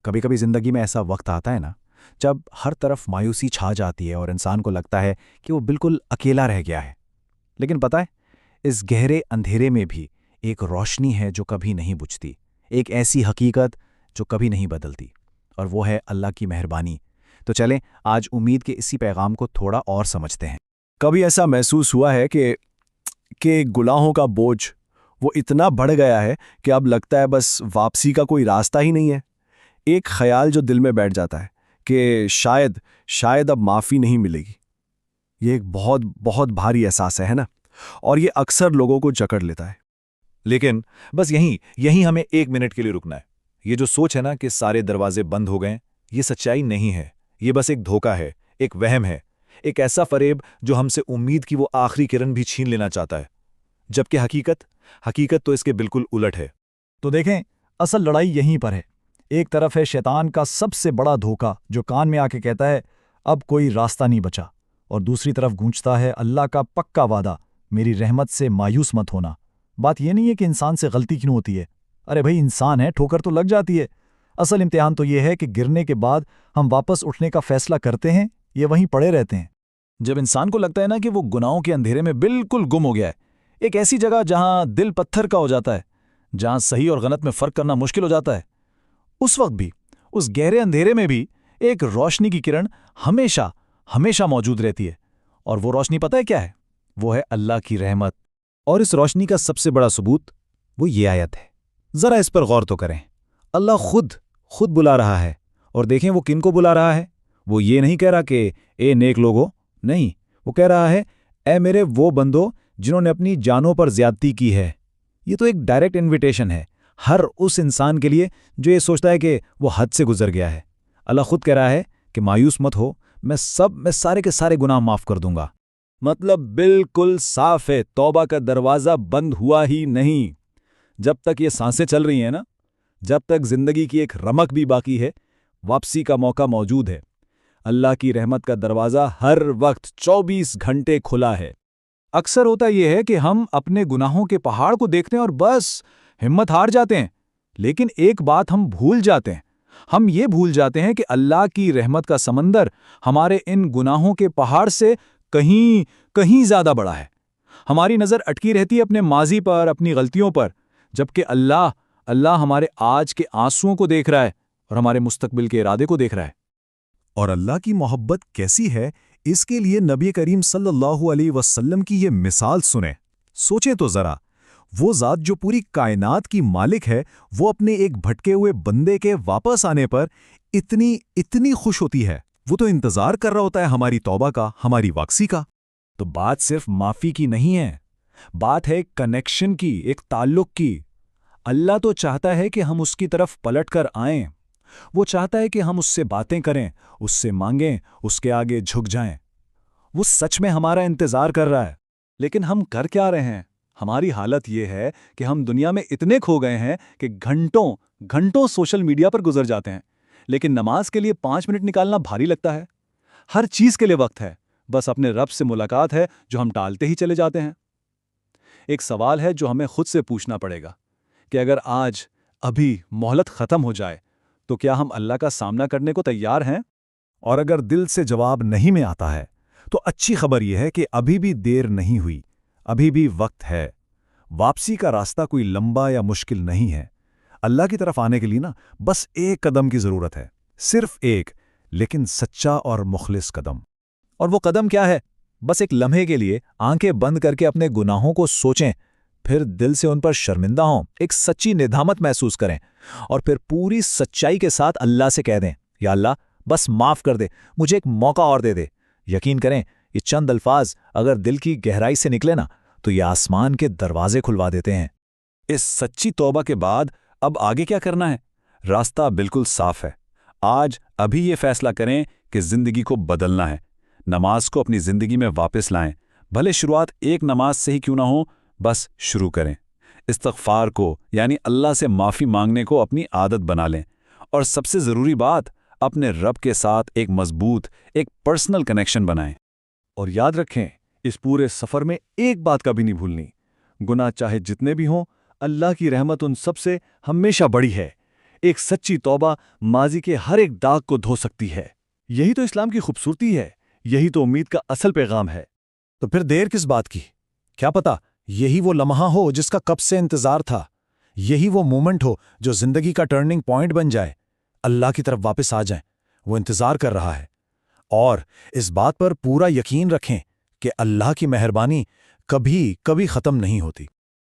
کبھی کبھی زندگی میں ایسا وقت آتا ہے نا، جب ہر طرف مایوسی چھا جاتی ہے اور انسان کو لگتا ہے کہ وہ بالکل اکیلا رہ گیا ہے۔ لیکن پتہ ہے، اس گہرے اندھیرے میں بھی ایک روشنی ہے جو کبھی نہیں بجھتی، ایک ایسی حقیقت جو کبھی نہیں بدلتی، اور وہ ہے اللہ کی مہربانی۔ تو چلیں آج امید کے اسی پیغام کو تھوڑا اور سمجھتے ہیں۔ کبھی ایسا محسوس ہوا ہے کہ گناہوں کا بوجھ وہ اتنا بڑھ گیا ہے کہ اب لگتا ہے بس واپسی کا کوئی راستہ ہی نہیں ہے؟ ایک خیال جو دل میں بیٹھ جاتا ہے کہ شاید اب معافی نہیں ملے گی۔ یہ ایک بہت بہت بھاری احساس ہے نا، اور یہ اکثر لوگوں کو جکڑ لیتا ہے۔ لیکن بس یہیں ہمیں ایک منٹ کے لیے رکنا ہے۔ یہ جو سوچ ہے نا کہ سارے دروازے بند ہو گئے، یہ سچائی نہیں ہے۔ یہ بس ایک دھوکہ ہے، ایک وہم ہے، ایک ایسا فریب جو ہم سے امید کی وہ آخری کرن بھی چھین لینا چاہتا ہے، جبکہ حقیقت تو اس کے بالکل الٹ ہے۔ تو دیکھیں، اصل لڑائی یہیں پر ہے۔ ایک طرف ہے شیطان کا سب سے بڑا دھوکہ جو کان میں آ کے کہتا ہے اب کوئی راستہ نہیں بچا، اور دوسری طرف گونجتا ہے اللہ کا پکا وعدہ، میری رحمت سے مایوس مت ہونا۔ بات یہ نہیں ہے کہ انسان سے غلطی کیوں ہوتی ہے، ارے بھائی انسان ہے، ٹھوکر تو لگ جاتی ہے۔ اصل امتحان تو یہ ہے کہ گرنے کے بعد ہم واپس اٹھنے کا فیصلہ کرتے ہیں یا وہیں پڑے رہتے ہیں۔ جب انسان کو لگتا ہے نا کہ وہ گناہوں کے اندھیرے میں بالکل گم ہو گیا ہے، ایک ایسی جگہ جہاں دل پتھر کا ہو جاتا ہے، جہاں صحیح اور غلط میں فرق کرنا مشکل ہو جاتا ہے، اس وقت بھی، اس گہرے اندھیرے میں بھی ایک روشنی کی کرن ہمیشہ موجود رہتی ہے۔ اور وہ روشنی پتہ ہے کیا ہے؟ وہ ہے اللہ کی رحمت۔ اور اس روشنی کا سب سے بڑا ثبوت وہ یہ آیت ہے۔ ذرا اس پر غور تو کریں۔ اللہ خود بلا رہا ہے، اور دیکھیں وہ کن کو بلا رہا ہے۔ وہ یہ نہیں کہہ رہا کہ اے نیک لوگو، نہیں، وہ کہہ رہا ہے اے میرے وہ بندو جنہوں نے اپنی جانوں پر زیادتی کی ہے۔ یہ تو ایک ڈائریکٹ انویٹیشن ہے ہر اس انسان کے لیے جو یہ سوچتا ہے کہ وہ حد سے گزر گیا ہے۔ اللہ خود کہہ رہا ہے کہ مایوس مت ہو، میں سارے کے سارے گناہ معاف کر دوں گا۔ مطلب بالکل صاف ہے، توبہ کا دروازہ بند ہوا ہی نہیں۔ جب تک یہ سانسیں چل رہی ہیں نا، جب تک زندگی کی ایک رمق بھی باقی ہے، واپسی کا موقع موجود ہے۔ اللہ کی رحمت کا دروازہ ہر وقت 24 گھنٹے کھلا ہے۔ اکثر ہوتا یہ ہے کہ ہم اپنے گناہوں کے پہاڑ کو دیکھتے ہیں اور بس ہمت ہار جاتے ہیں، لیکن ایک بات ہم بھول جاتے ہیں۔ ہم یہ بھول جاتے ہیں کہ اللہ کی رحمت کا سمندر ہمارے ان گناہوں کے پہاڑ سے کہیں زیادہ بڑا ہے۔ ہماری نظر اٹکی رہتی ہے اپنے ماضی پر، اپنی غلطیوں پر، جبکہ اللہ ہمارے آج کے آنسوؤں کو دیکھ رہا ہے اور ہمارے مستقبل کے ارادے کو دیکھ رہا ہے۔ اور اللہ کی محبت کیسی ہے، اس کے لیے نبی کریم صلی اللہ علیہ وسلم کی یہ مثال سنیں۔ سوچیں تو ذرا، وہ ذات جو پوری کائنات کی مالک ہے، وہ اپنے ایک بھٹکے ہوئے بندے کے واپس آنے پر اتنی خوش ہوتی ہے۔ وہ تو انتظار کر رہا ہوتا ہے ہماری توبہ کا، ہماری واپسی کا۔ تو بات صرف معافی کی نہیں ہے، بات ہے کنیکشن کی، ایک تعلق کی۔ اللہ تو چاہتا ہے کہ ہم اس کی طرف پلٹ کر آئیں۔ وہ چاہتا ہے کہ ہم اس سے باتیں کریں، اس سے مانگیں، اس کے آگے جھک جائیں۔ وہ سچ میں ہمارا انتظار کر رہا ہے۔ لیکن ہم کر کیا رہے ہیں؟ ہماری حالت یہ ہے کہ ہم دنیا میں اتنے کھو گئے ہیں کہ گھنٹوں سوشل میڈیا پر گزر جاتے ہیں، لیکن نماز کے لیے 5 منٹ نکالنا بھاری لگتا ہے۔ ہر چیز کے لیے وقت ہے، بس اپنے رب سے ملاقات ہے جو ہم ٹالتے ہی چلے جاتے ہیں۔ ایک سوال ہے جو ہمیں خود سے پوچھنا پڑے گا کہ اگر ابھی مہلت ختم ہو جائے تو کیا ہم اللہ کا سامنا کرنے کو تیار ہیں؟ اور اگر دل سے جواب نہیں میں آتا ہے تو اچھی خبر یہ ہے کہ ابھی بھی دیر نہیں ہوئی، ابھی بھی وقت ہے۔ واپسی کا راستہ کوئی لمبا یا مشکل نہیں ہے۔ اللہ کی طرف آنے کے لیے نا بس ایک قدم کی ضرورت ہے، صرف ایک، لیکن سچا اور مخلص قدم۔ اور وہ قدم کیا ہے؟ بس ایک لمحے کے لیے آنکھیں بند کر کے اپنے گناہوں کو سوچیں، پھر دل سے ان پر شرمندہ ہوں، ایک سچی ندامت محسوس کریں، اور پھر پوری سچائی کے ساتھ اللہ سے کہہ دیں یا اللہ بس معاف کر دے، مجھے ایک موقع اور دے دے۔ یقین کریں یہ چند الفاظ اگر دل کی گہرائی سے نکلے نا تو یہ آسمان کے دروازے کھلوا دیتے ہیں۔ اس سچی توبہ کے بعد اب آگے کیا کرنا ہے؟ راستہ بالکل صاف ہے۔ ابھی یہ فیصلہ کریں کہ زندگی کو بدلنا ہے، نماز کو اپنی زندگی میں واپس لائیں، بھلے شروعات ایک نماز سے ہی کیوں نہ ہو، بس شروع کریں۔ استغفار کو یعنی اللہ سے معافی مانگنے کو اپنی عادت بنا لیں، اور سب سے ضروری بات، اپنے رب کے ساتھ ایک مضبوط، ایک پرسنل کنیکشن بنائیں۔ اور یاد رکھیں، اس پورے سفر میں ایک بات کبھی نہیں بھولنی، گناہ چاہے جتنے بھی ہوں، اللہ کی رحمت ان سب سے ہمیشہ بڑی ہے۔ ایک سچی توبہ ماضی کے ہر ایک داغ کو دھو سکتی ہے۔ یہی تو اسلام کی خوبصورتی ہے، یہی تو امید کا اصل پیغام ہے۔ تو پھر دیر کس بات کی؟ کیا پتا یہی وہ لمحہ ہو جس کا کب سے انتظار تھا، یہی وہ مومنٹ ہو جو زندگی کا ٹرننگ پوائنٹ بن جائے، اللہ کی طرف واپس آ جائیں۔ وہ انتظار کر رہا ہے، اور اس بات پر پورا یقین رکھیں کہ اللہ کی مہربانی کبھی ختم نہیں ہوتی۔